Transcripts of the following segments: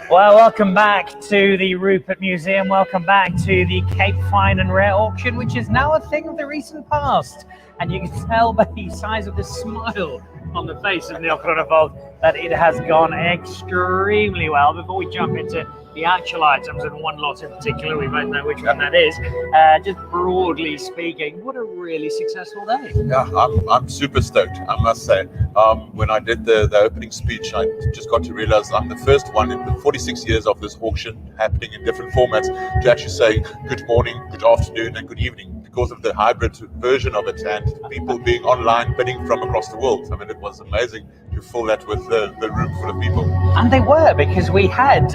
Well, welcome back to the Rupert Museum. Welcome back to the Cape Fine and Rare auction, which is now a thing of the recent past. And you can tell by the size of the smile on the face of Neil Cronenwald that it has gone extremely well. Before we jump into the actual items, and one lot in particular, we both know which one that is, just broadly speaking, what a really successful day. Yeah, I'm super stoked, I must say. When I did the opening speech, I just got to realize I'm the first one in the 46 years of this auction happening in different formats to actually say good morning, good afternoon, and good evening, because of the hybrid version of it and people being online bidding from across the world. I mean, it was amazing to fill that with the room full of people. And they were, because we had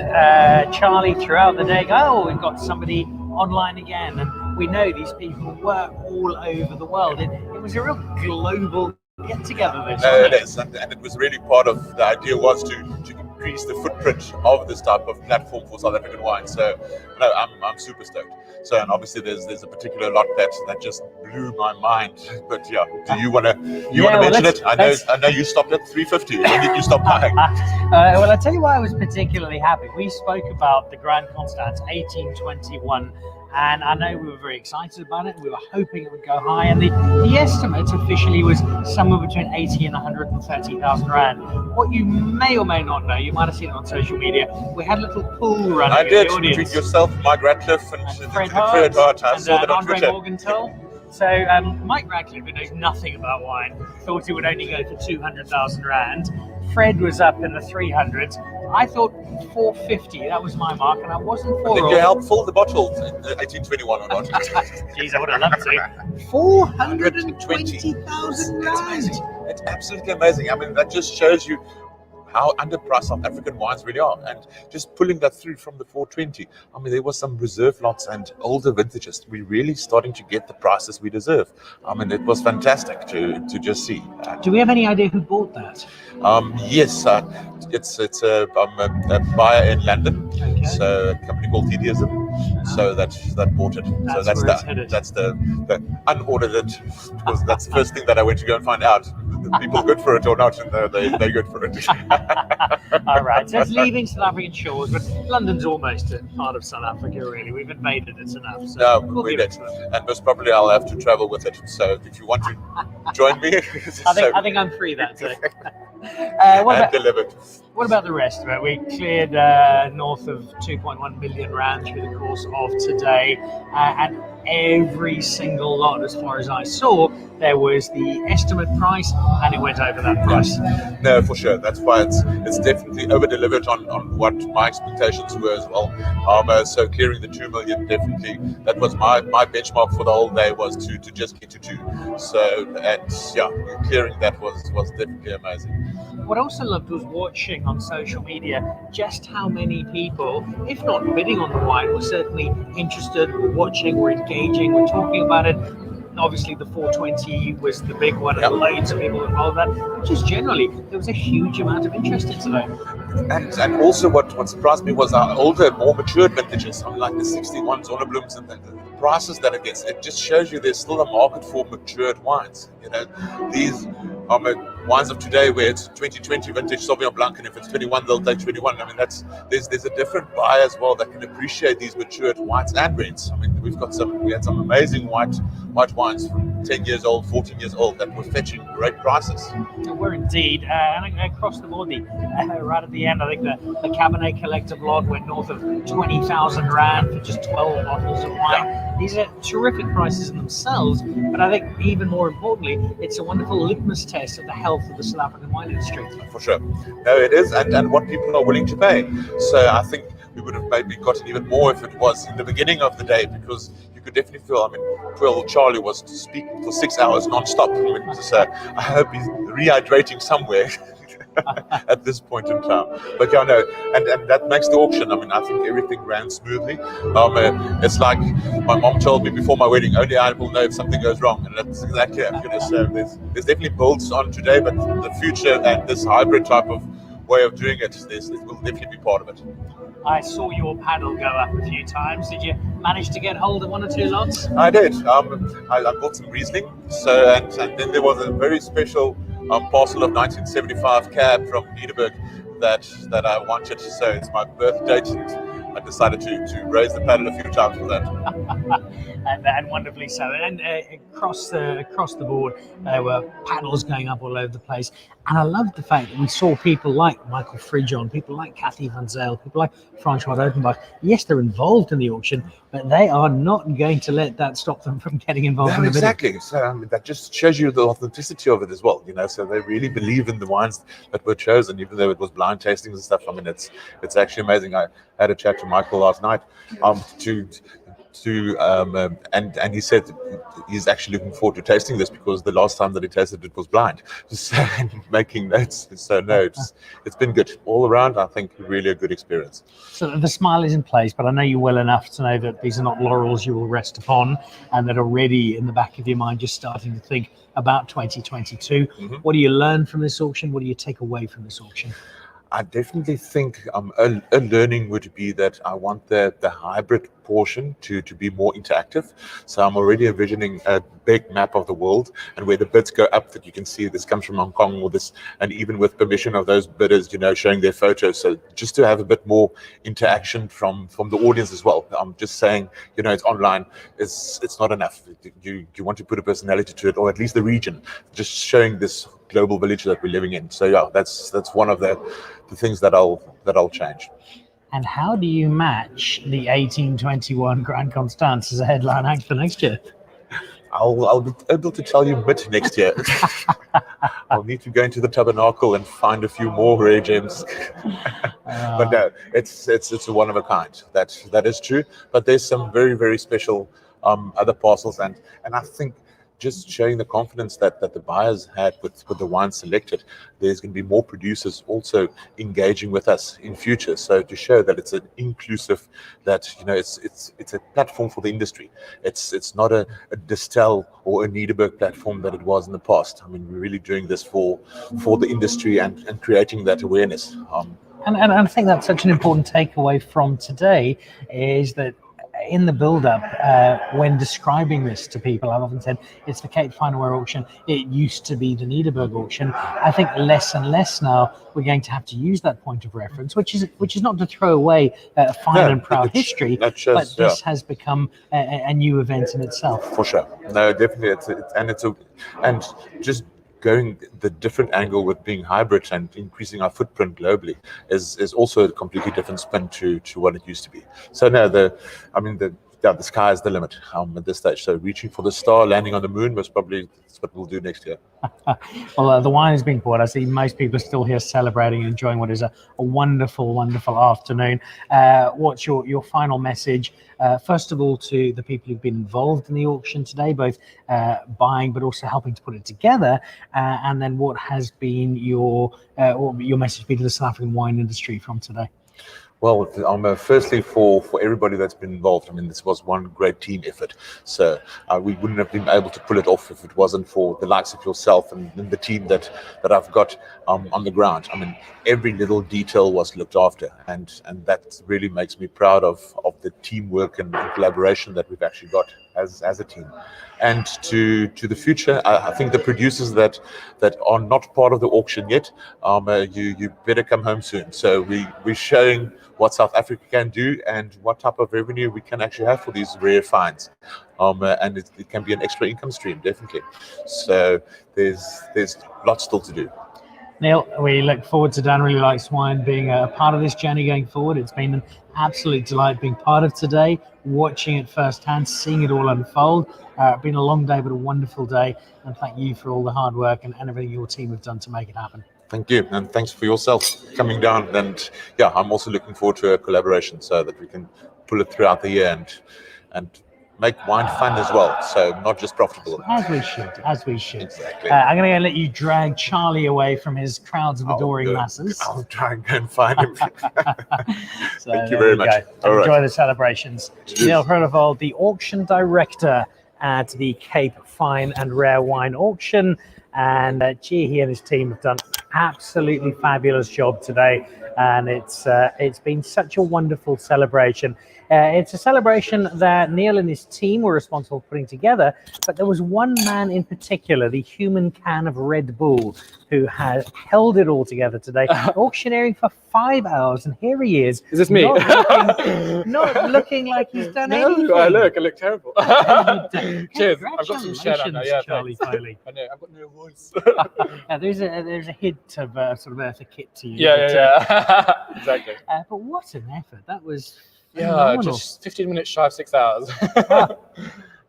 Charlie throughout the day go, oh, we've got somebody online again, and we know these people were all over the world. It was a real global get together this. No, it is, and it was really part of the idea was to increase the footprint of this type of platform for South African wine. So no, I'm super stoked. So, and obviously there's a particular lot that just blew my mind. But yeah, do you want to mention it? I know you stopped at 350. When did you stop buying? Well, I'll tell you why I was particularly happy. We spoke about the Grand Constance 1821. And I know we were very excited about it. We were hoping it would go high, and the estimate officially was somewhere between 80 and 130,000 rand. What you may or may not know, you might have seen it on social media, we had a little pool running. I did, in the audience. between yourself, Mike Ratcliffe, and Fred Hart. I and saw that on Andre Twitter. Morgenthau. So Mike Ratcliffe, who knows nothing about wine, thought it would only go for 200,000 rand. Fred was up in the 300s. I thought 450, that was my mark, and I wasn't for Did you help fill the bottle in 1821 or not? Jeez, I would have loved to. 420,000 rand. It's absolutely amazing. I mean, that just shows you how underpriced South African wines really are, and just pulling that through from the 420. I mean, there was some reserve lots and older vintages. We're really starting to get the prices we deserve. I mean, it was fantastic to just see. Do we have any idea who bought that? Yes, it's a buyer in London. Okay. So a company called Thedeism. So that bought it. That's the unaudited, because that's the first thing that I went to go and find out. The people good for it or not, and they're good for it. All right, so it's leaving South African shores, but London's almost a part of South Africa, really. We've invaded it enough. So no, we did, and most probably I'll have to travel with it. So if you want to join me, I think I'm free that day. What about the rest of it? We cleared north of 2.1 million rand through the course of today, and every single lot, as far as I saw, there was the estimate price, and it went over that price. No, for sure. That's why it's definitely over-delivered on what my expectations were as well. So clearing the 2 million, definitely, that was my benchmark for the whole day, was to just get to 2. So, and yeah, clearing that was definitely amazing. What I also loved was watching on social media just how many people, if not bidding on the wine, were certainly interested, were watching, were engaging, were talking about it. Obviously, the 420 was the big one, and loads of people involved in that. But just generally, there was a huge amount of interest in today. And also, what surprised me was our older, more matured vintages, like the 61 Zonneblooms and the prices that it gets. It just shows you there's still a market for matured wines. You know, these wines of today, where it's 2020 vintage Sauvignon Blanc, and if it's 21, they'll take 21. I mean, there's a different buyer as well that can appreciate these matured whites and reds. I mean, we had some amazing white wines from 10 years old, 14 years old that were fetching great prices. We're indeed, and across the board, right at the end, I think the Cabernet Collective lot went north of 20,000 rand for just 12 bottles of wine. Yeah. These are terrific prices in themselves, but I think even more importantly, it's a wonderful litmus test of the health of the South African wine industry. For sure. No, it is, and what people are willing to pay. So I think we would have maybe gotten even more if it was in the beginning of the day, because you could definitely feel, I mean, poor Charlie was speaking for 6 hours non-stop. I hope he's rehydrating somewhere at this point in time. But yeah, no, and that makes the auction. I mean, I think everything ran smoothly. It's like my mom told me before my wedding, only I will know if something goes wrong, and that's exactly it. You know, so there's definitely builds on today, but the future and this hybrid type of way of doing it, it will definitely be part of it. I saw your panel go up a few times. Did you manage to get hold of one or two lots? I did. I bought some Riesling. So and then there was a very special parcel of 1975 cab from Nederburg that I wanted. So it's my birth date, and I decided to raise the paddle a few times for that. and wonderfully so. And across the board, there were panels going up all over the place. And I loved the fact that we saw people like Michael Frijon, people like Cathy Van Zyl, people like Francois Openbach. Yes, they're involved in the auction, but they are not going to let that stop them from getting involved in the bidding. Exactly. So that just shows you the authenticity of it as well. So they really believe in the wines that were chosen, even though it was blind tastings and stuff. I mean, it's actually amazing. I had a chat to Michael last night, and he said he's actually looking forward to tasting this because the last time that he tasted it was blind. So making notes. So no, it's been good all around. I think really a good experience. So the smile is in place, but I know you well enough to know that these are not laurels you will rest upon, and that already in the back of your mind you're starting to think about 2022. Mm-hmm. What do you learn from this auction? What do you take away from this auction? I definitely think a learning would be that I want the hybrid portion to be more interactive. So I'm already envisioning a big map of the world, and where the bids go up, that you can see this comes from Hong Kong, or this, and even with permission of those bidders, showing their photos. So just to have a bit more interaction from the audience as well. I'm just saying, it's online. It's not enough. You want to put a personality to it, or at least the region. Just showing this global village that we're living in. So yeah, that's one of the things that I'll change. And how do you match the 1821 Grand Constance as a headline act for next year? I'll be able to tell you mid next year. I'll need to go into the tabernacle and find a few more rare gems. But no, it's a one of a kind. That is true. But there's some very, very special other parcels, and I think just showing the confidence that the buyers had with the wine selected, there's going to be more producers also engaging with us in future. So to show that it's an inclusive, that it's a platform for the industry. It's not a Distel or a Nederburg platform that it was in the past. I mean, we're really doing this for the industry and creating that awareness. And I think that's such an important takeaway from today, is that in the build-up, when describing this to people, I've often said it's the Cape Fine and Rare auction. It used to be the Nederburg auction. I think less and less now we're going to have to use that point of reference, which is not to throw away a fine and proud history, but this has become a new event in itself. For sure, no, definitely, and just going the different angle with being hybrid and increasing our footprint globally is also a completely different spin to what it used to be. So no, the sky is the limit at this stage. So reaching for the star, landing on the moon, was probably what we'll do next year. Well, the wine is being poured. I see most people are still here celebrating and enjoying what is a wonderful, wonderful afternoon. What's your final message, first of all, to the people who've been involved in the auction today, both buying but also helping to put it together, and then what has been your message be to the South African wine industry from today? Well, firstly, for everybody that's been involved, I mean, this was one great team effort. So we wouldn't have been able to pull it off if it wasn't for the likes of yourself and the team that I've got on the ground. I mean, every little detail was looked after, and that really makes me proud of the teamwork and collaboration that we've actually got as a team. And to the future, I think the producers that are not part of the auction yet, you better come home soon. So we're showing what South Africa can do and what type of revenue we can actually have for these rare finds. And it can be an extra income stream, definitely. So there's lots still to do. Neil, we look forward to Dan Really Likes Wine being a part of this journey going forward. It's been an absolute delight being part of today, watching it firsthand, seeing it all unfold. It's been a long day, but a wonderful day. And thank you for all the hard work and everything your team have done to make it happen. Thank you, and thanks for yourself coming down. And yeah, I'm also looking forward to a collaboration so that we can pull it throughout the year and make wine fun as well, so not just profitable. As we should. Exactly. I'm going to let you drag Charlie away from his crowds of adoring masses. I'll try and go and find him. So thank you very much. Enjoy the celebrations. Neil Hurlevold, the auction director at the Cape Fine and Rare Wine Auction. And he and his team have done an absolutely fabulous job today. And it's been such a wonderful celebration. It's a celebration that Neil and his team were responsible for putting together, but there was one man in particular, the human can of Red Bull, who has held it all together today, auctioneering for 5 hours, and here he is. Is this me? Not looking like he's done anything. I look terrible. Cheers. I've got some share now. Yeah, Charlie Foley. I know, I've got no voice. There's a hint of sort of Eartha Kitt to you. Yeah. Exactly. But what an effort. That was just 15 minutes shy of 6 hours.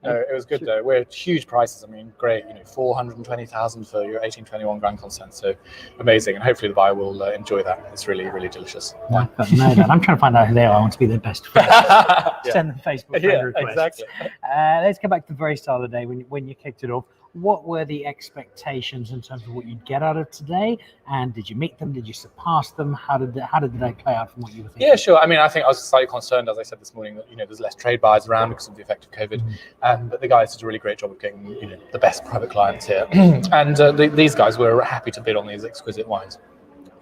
No, it was good though. We're huge prices. I mean, great. 420,000 for your 1821 Grand Consent. So amazing, and hopefully the buyer will enjoy that. It's really, really delicious. No, I'm trying to find out who they are. I want to be their best friend. Send them Facebook friend requests. Exactly. Let's go back to the very start of the day when you kicked it off. What were the expectations in terms of what you'd get out of today? And did you meet them? Did you surpass them? How did the day play out from what you were thinking? Yeah, sure. I mean, I think I was slightly concerned, as I said this morning, that there's less trade buyers around because of the effect of COVID. But the guys did a really great job of getting the best private clients here. And these guys were happy to bid on these exquisite wines.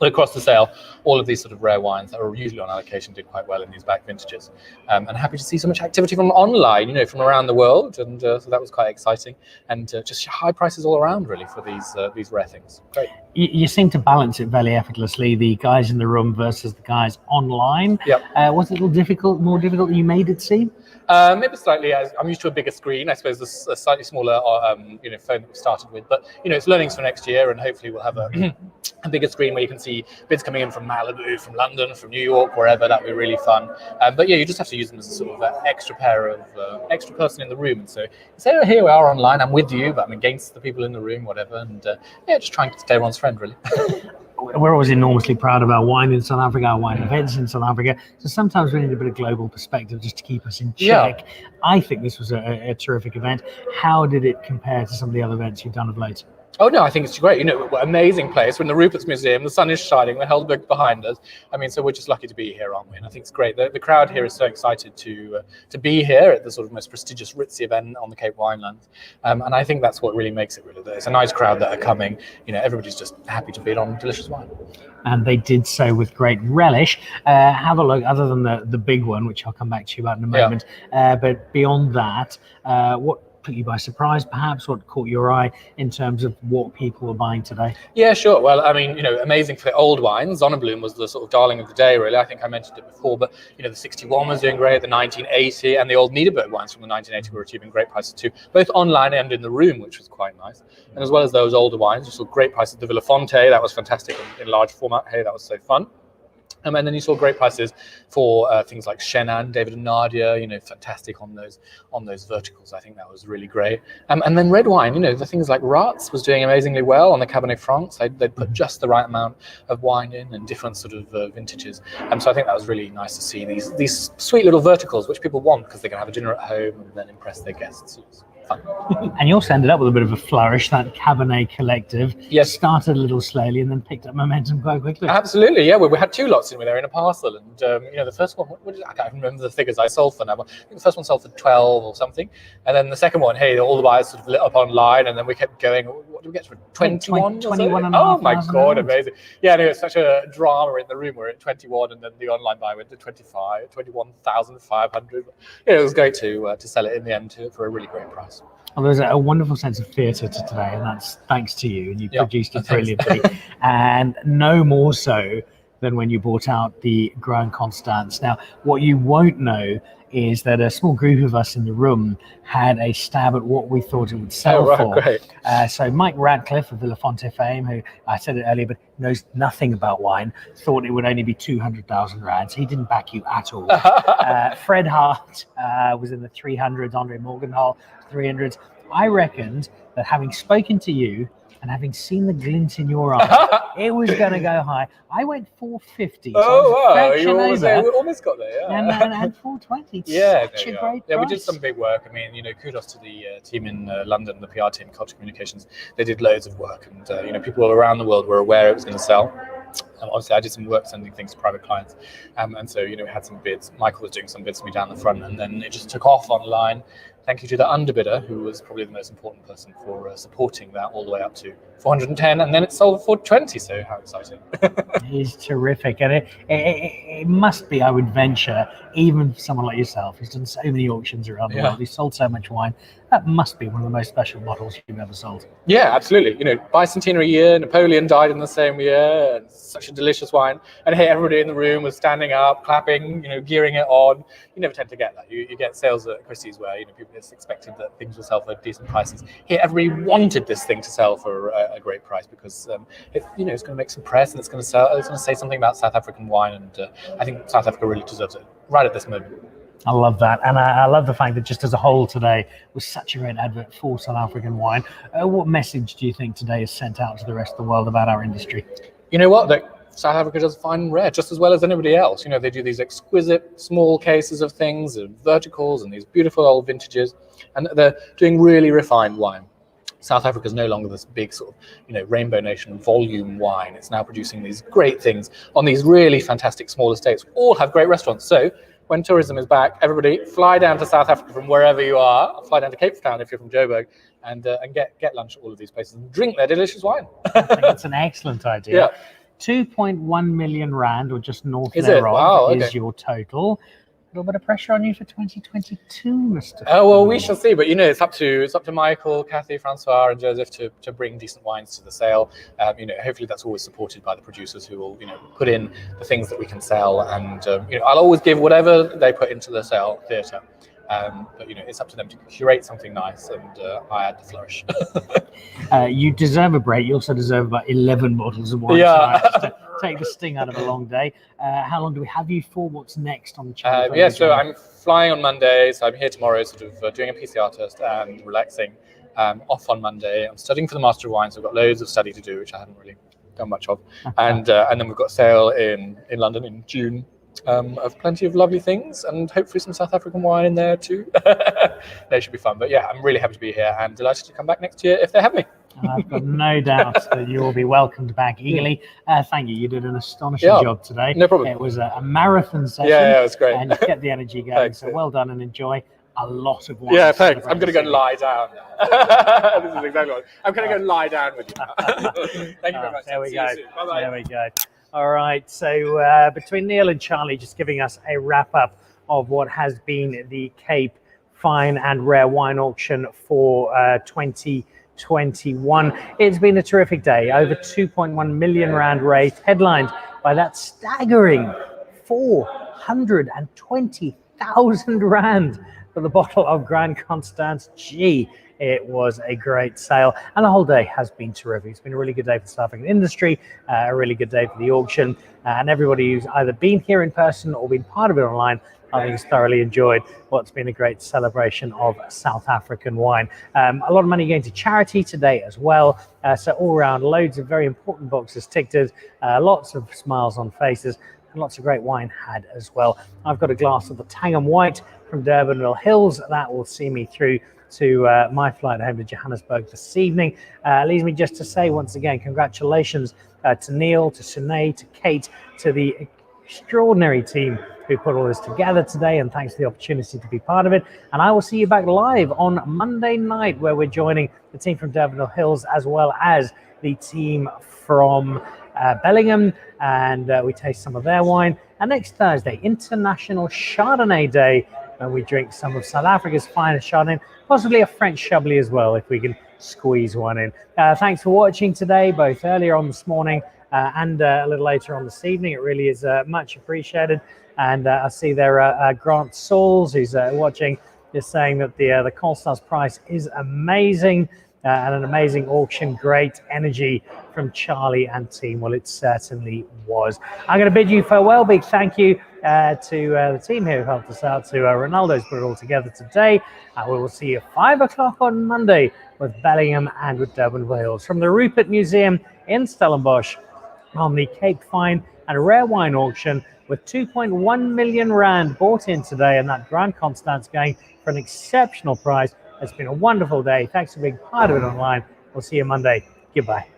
Across the sale, all of these sort of rare wines that are usually on allocation did quite well in these back vintages. And happy to see so much activity from online, from around the world. And so that was quite exciting. And just high prices all around, really, for these rare things. Great. You seem to balance it very effortlessly, the guys in the room versus the guys online. Yep. Was it a little more difficult than you made it seem? Maybe slightly. I'm used to a bigger screen. I suppose this a slightly smaller, phone that we started with. But it's learnings for next year, and hopefully we'll have a bigger screen where you can see bids coming in from Malibu, from London, from New York, wherever. That'd be really fun. But you just have to use them as a sort of extra pair of extra person in the room. And so you say, oh, here we are online. I'm with you, but I'm against the people in the room, whatever. And just trying to stay everyone's friend, really. We're always enormously proud of our wine in South Africa, our wine events in South Africa. So sometimes we need a bit of global perspective just to keep us in check. Yeah. I think this was a terrific event. How did it compare to some of the other events you've done of late? Oh, no, I think it's great. Amazing place. We're in the Rupert Museum. The sun is shining. The Helderberg behind us. I mean, so we're just lucky to be here, aren't we? And I think it's great. The crowd here is so excited to be here at the sort of most prestigious ritzy event on the Cape Winelands. And I think that's what really makes it really. It's a nice crowd that are coming. Everybody's just happy to bid on delicious wine. And they did so with great relish. Have a look, other than the big one, which I'll come back to you about in a moment. But beyond that, what put you by surprise, perhaps? What caught your eye in terms of what people were buying today? Yeah, sure. Well, I mean, amazing for the old wines. Zonnebloem was the sort of darling of the day, really. I think I mentioned it before, but the 61 was doing great, the 1980, and the old Niederberg wines from the 1980 were achieving great prices too, both online and in the room, which was quite nice. And as well as those older wines, you saw great prices. The Villafonte, that was fantastic in large format. Hey, that was so fun. And then you saw great prices for things like Chenin, David and Nadia, fantastic on those verticals. I think that was really great. And then red wine, the things like Ratz was doing amazingly well on the Cabernet Franc. They'd put just the right amount of wine in and different sort of vintages. So I think that was really nice to see these sweet little verticals, which people want because they can have a dinner at home and then impress their guests. And you also ended up with a bit of a flourish. That Cabernet Collective started a little slowly and then picked up momentum quite quickly. Absolutely, yeah. We had two lots in there in a parcel, and the first one, I can't remember the figures I sold for now, but I think the first one sold for 12 or something, and then the second one, all the buyers sort of lit up online, and then we kept going. What did we get for 21? 21 and oh my God, amazing! Yeah, it's such a drama in the room. We're at 21, and then the online buy went to 25, 21,500. It was great to sell it in the end for a really great price. Well, there's a wonderful sense of theatre to today, and that's thanks to you, and you produced it brilliantly, and no more so than when you brought out the Grand Constance. Now, what you won't know is that a small group of us in the room had a stab at what we thought it would sell for. Great. So Mike Radcliffe of Villafonte fame, who I said it earlier, but knows nothing about wine, thought it would only be 200,000 rands. He didn't back you at all. Fred Hart was in the 300s, Andre Morgenthau, 300s. I reckoned that having spoken to you and having seen the glint in your eye, it was going to go high. I went 450. Wow, you almost got there, yeah. And 420. Such a great price. Yeah, we did some big work. I mean, kudos to the team in London, the PR team, Culture Communications. They did loads of work, and people all around the world were aware it was going to sell. Obviously, I did some work sending things to private clients, and so we had some bids. Michael was doing some bids for me down the front, and then it just took off online. Thank you to the underbidder, who was probably the most important person for supporting that all the way up to 410, and then it sold for 20. So how exciting! It is terrific, and it must be, I would venture, even for someone like yourself who's done so many auctions around the world, who's sold so much wine, that must be one of the most special bottles you've ever sold. Yeah, absolutely. Bicentenary year, Napoleon died in the same year, and such a delicious wine. And hey, everybody in the room was standing up, clapping, gearing it on. You never tend to get that. You get sales at Christie's where people just expected that things would sell for decent prices. Here, everybody wanted this thing to sell for a great price because it's going to make some press and it's going to sell. It's going to say something about South African wine, and I think South Africa really deserves it right at this moment. I love that, and I love the fact that just as a whole today was such a great advert for South African wine. What message do you think today is sent out to the rest of the world about our industry? You know what? South Africa does fine and rare just as well as anybody else. They do these exquisite small cases of things and verticals and these beautiful old vintages, and they're doing really refined wine. South Africa is no longer this big sort of, rainbow nation volume wine. It's now producing these great things on these really fantastic small estates. All have great restaurants. So when tourism is back, everybody fly down to South Africa from wherever you are. Fly down to Cape Town if you're from Joburg, and get lunch at all of these places and drink their delicious wine. I think it's an excellent idea. Yeah. 2.1 million rand, or just north is thereof, wow, is your total. A little bit of pressure on you for 2022, Mr. Oh well, we shall see. But it's up to Michael, Kathy, Francois, and Joseph to bring decent wines to the sale. Hopefully that's always supported by the producers who will put in the things that we can sell, and I'll always give whatever they put into the sale theatre. But it's up to them to curate something nice, and I add the flourish. You deserve a break. You also deserve about 11 bottles of wine tonight, just to take the sting out of a long day. How long do we have you for? What's next on the channel? So I'm flying on Monday, so I'm here tomorrow, sort of doing a PCR test and relaxing. Off on Monday. I'm studying for the Master of Wine, so I've got loads of study to do, which I haven't really done much of. And then we've got a sale in London in June. Of plenty of lovely things, and hopefully some South African wine in there too. They should be fun. But yeah, I'm really happy to be here and delighted to come back next year if they have me. I've got no doubt that you will be welcomed back eagerly. Thank you. You did an astonishing job today. No problem. It was a marathon session. Yeah, it was great. And you kept the energy going. Thanks, so well done, and enjoy a lot of wine. Yeah, thanks. I'm going to go and lie down. This is exactly what I'm going to go and lie down with you now. Thank you very much. There we go. Bye-bye. There we go. All right, so between Neil and Charlie just giving us a wrap-up of what has been the Cape Fine and Rare Wine Auction for 2021. It's been a terrific day. Over 2.1 million rand raised, headlined by that staggering 420,000 rand for the bottle of Grand Constance. Gee, it was a great sale, and the whole day has been terrific. It's been a really good day for the South African industry, a really good day for the auction, and everybody who's either been here in person or been part of it online, I think has thoroughly enjoyed what's been a great celebration of South African wine. A lot of money going to charity today as well, so all around, loads of very important boxes ticked, lots of smiles on faces, and lots of great wine had as well. I've got a glass of the Tangham White from Durbanville Hills. That will see me through to my flight home to Johannesburg this evening. Leaves me just to say once again, congratulations to Neil, to Sinead, to Kate, to the extraordinary team who put all this together today, and thanks for the opportunity to be part of it. And I will see you back live on Monday night, where we're joining the team from Durbanville Hills as well as the team from Bellingham, and we taste some of their wine. And next Thursday, International Chardonnay Day, and we drink some of South Africa's finest Chardonnay, possibly a French Chablis as well, if we can squeeze one in. Thanks for watching today, both earlier on this morning and a little later on this evening. It really is much appreciated. And I see there Grant Sauls, who's watching, is saying that the Colstars price is amazing. And an amazing auction, great energy from Charlie and team. Well, it certainly was. I'm going to bid you farewell. Big thank you to the team here who helped us out, to Ronaldo's put it all together today. We will see you at 5 o'clock on Monday with Bellingham and with Durbanville Hills. From the Rupert Museum in Stellenbosch on the Cape Fine and Rare Wine Auction, with 2.1 million rand bought in today, and that Grand Constance going for an exceptional price. It's been a wonderful day. Thanks for being part of it online. We'll see you Monday. Goodbye.